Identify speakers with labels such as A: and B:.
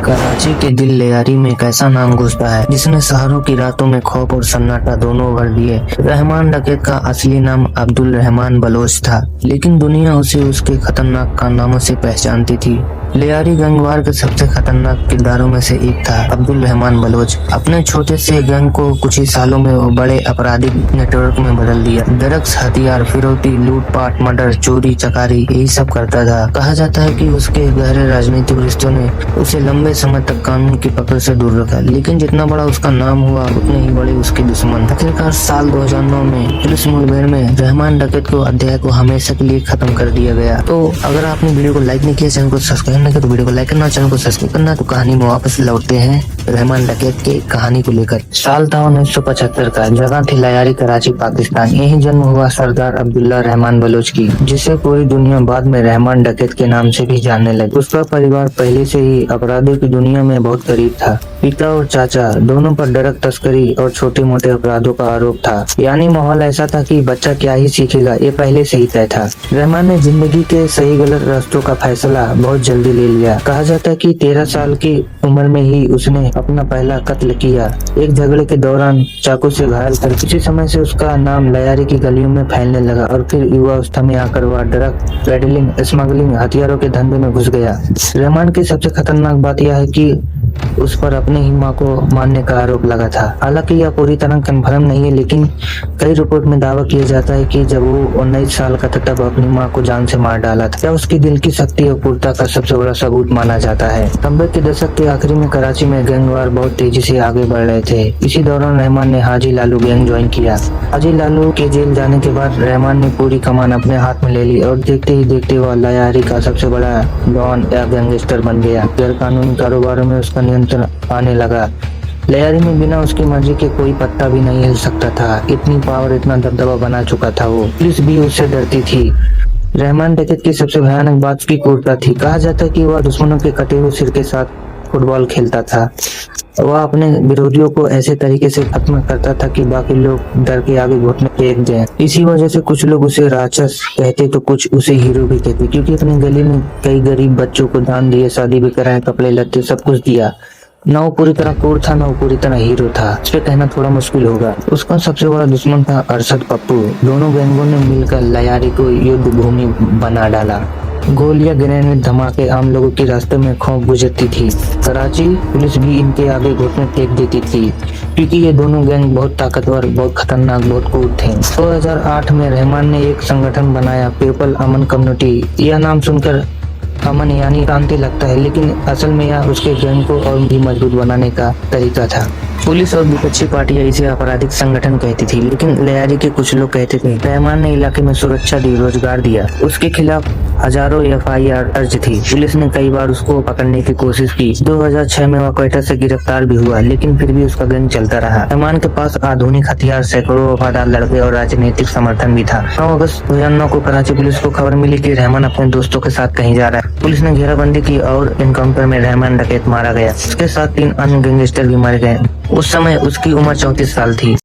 A: कराची के दिल लेयारी में एक ऐसा नाम घुसता है जिसने शहरों की रातों में खौफ और सन्नाटा दोनों भर दिए। रहमान डकैत का असली नाम अब्दुल रहमान बलोच था, लेकिन दुनिया उसे उसके खतरनाक कारनामों से पहचानती थी। लेयारी गैंगवार के सबसे खतरनाक किरदारों में से एक था अब्दुल रहमान बलोच। अपने छोटे से गैंग को कुछ ही सालों में वो बड़े आपराधिक नेटवर्क में बदल दिया। ड्रग्स, हथियार, फिरौती, लूटपाट, मर्डर, चोरी चकारी यही सब करता था। कहा जाता है कि उसके गहरे राजनीतिक रिश्तों ने उसे लंबे समय तक कानून की पकड़ से दूर रखा, लेकिन जितना बड़ा उसका नाम हुआ उतने ही बड़े उसके दुश्मन। आखिरकार साल 2009 में पुलिस मुठभेड़ में रहमान डकैत को अध्याय को हमेशा के लिए खत्म कर दिया गया। तो अगर आपने वीडियो को लाइक नहीं किया, चैनल को सब्सक्राइब नहीं किया तो वीडियो को लाइक करना, चैनल को सब्सक्राइब करना। तो कहानी में वापस लौटते हैं रहमान डकैत के कहानी को लेकर। साल था 1975 का, जगह थी लेयारी, कराची, पाकिस्तान। यही जन्म हुआ सरदार अब्दुल्ला रहमान बलोच की, जिसे पूरी दुनिया बाद में रहमान डकैत के नाम से भी जानने लगी। उसका परिवार पहले से ही अपराधों की दुनिया में बहुत करीब था। पिता और चाचा दोनों पर ड्रग तस्करी और छोटे मोटे अपराधों का आरोप था। यानी माहौल ऐसा था कि बच्चा क्या ही सीखेगा, ये पहले से ही तय था। रहमान ने जिंदगी के सही गलत रास्तों का फैसला बहुत जल्दी ले लिया। कहा जाता है कि 13 साल की उम्र में ही उसने अपना पहला कत्ल किया, एक झगड़े के दौरान चाकू से घायल कर। इसी समय से उसका नाम लेयारी की गलियों में फैलने लगा और फिर युवावस्था में आकर वह ड्रग पेडलिंग, स्मगलिंग, हथियारों के धंधे में घुस गया। रहमान की सबसे खतरनाक बात यह है कि उस पर अपनी ही मां को मारने का आरोप लगा था। हालांकि यह पूरी तरह कन्फर्म नहीं है, लेकिन कई रिपोर्ट में दावा किया जाता है कि जब वो 19 साल का था तब अपनी मां को जान से मार डाला था। यह उसकी दिल की शक्ति और क्रूरता का सबसे बड़ा सबूत माना जाता है। 90 के दशक के आखिरी में कराची में गैंगवार बहुत तेजी से आगे बढ़ रहे थे। इसी दौरान रहमान ने हाजी लालू गैंग ज्वाइन किया। हाजी लालू के जेल जाने के बाद रहमान ने पूरी कमान अपने हाथ में ले ली और देखते ही देखते वह लेयारी का सबसे बड़ा डॉन या गैंगस्टर बन गया। गैर कानूनी कारोबारों में उसका नियंत्रण आने लगा। लेयारी में बिना उसकी मर्जी के कोई पत्ता भी नहीं हिल सकता था। इतनी पावर, इतना दबदबा बना चुका था वो। पुलिस भी उससे डरती थी। रहमान डकैत की सबसे भयानक बात उसकी क्रूरता थी। कहा जाता है कि वह दुश्मनों के कटे हुए सिर के साथ फुटबॉल खेलता था। वह अपने विरोधियों को ऐसे तरीके से खत्म करता था कि बाकी लोग डर के आगे घुटने टेक दें। इसी वजह से कुछ लोग उसे राक्षस कहते तो कुछ उसे हीरो भी कहते, क्योंकि अपनी गली में कई गरीब बच्चों को दान दिए, शादी भी कराए, कपड़े लत्ते सब कुछ दिया। न वो पूरी तरह क्रूर था, न वो पूरी तरह हीरो था। इस पे कहना थोड़ा मुश्किल होगा। उसका सबसे बड़ा दुश्मन था अरशद पप्पू। दोनों गैंगों ने मिलकर लेयारी को युद्ध भूमि बना डाला। गोलियां, ग्रेनेड, धमाके आम लोगों के रास्ते में खौफ गुजरती थी। कराची पुलिस भी इनके आगे घुटने टेक देती थी, क्योंकि ये दोनों गैंग बहुत ताकतवर, बहुत खतरनाक, बहुत क्रूर थे। 2008 में रहमान ने एक संगठन बनाया, पीपल अमन कम्युनिटी। यह नाम सुनकर अमन यानी शांति लगता है, लेकिन असल में यह उसके गैंग को और भी मजबूत बनाने का तरीका था। पुलिस और विपक्षी पार्टियां इसे आपराधिक संगठन कहती थी, लेकिन लेयारी के कुछ लोग कहते थे। रहमान ने इलाके में सुरक्षा दी, रोजगार दिया। उसके खिलाफ हजारों FIR दर्ज थी। पुलिस ने कई बार उसको पकड़ने की कोशिश की। 2006 में वह क्वेटा से गिरफ्तार भी हुआ, लेकिन फिर भी उसका गैंग चलता रहा। रहमान के पास आधुनिक हथियार, सैकड़ों वफादार लड़के और राजनीतिक समर्थन भी था। 9 अगस्त 2009 को कराची पुलिस को खबर मिली कि रहमान अपने दोस्तों के साथ कहीं जा रहा है। पुलिस ने घेराबंदी की और एनकाउंटर में रहमान डकैत मारा गया। उसके साथ 3 अन्य गैंगस्टर भी मारे गए। उस समय उसकी उम्र 34 साल थी।